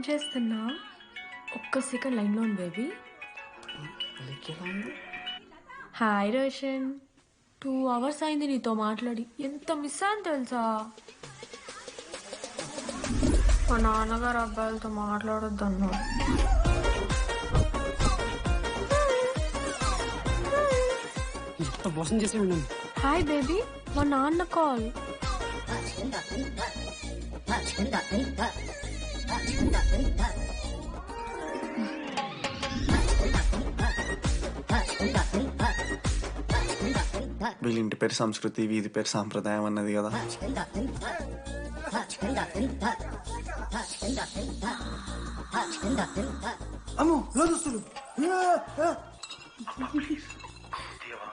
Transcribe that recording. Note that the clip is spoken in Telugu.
చేస్తున్నా? ఒక్క సెకండ్ లైన్లో ఉంది బేబీ. హాయ్ రోషన్, 2 hours అయింది నీతో మాట్లాడి. ఎంత మిస్ అని తెలుసా? మా నాన్నగారు అబ్బాయిలతో మాట్లాడొద్దన్నారు. మోసం చేసి ఉన్నాను. హాయ్ బేబీ, మా నాన్న కాల్. వీళ్ళ ఇంటి పేరు సంస్కృతి, వీధి పేరు సాంప్రదాయం అన్నది కదా. అమ్మో రోజు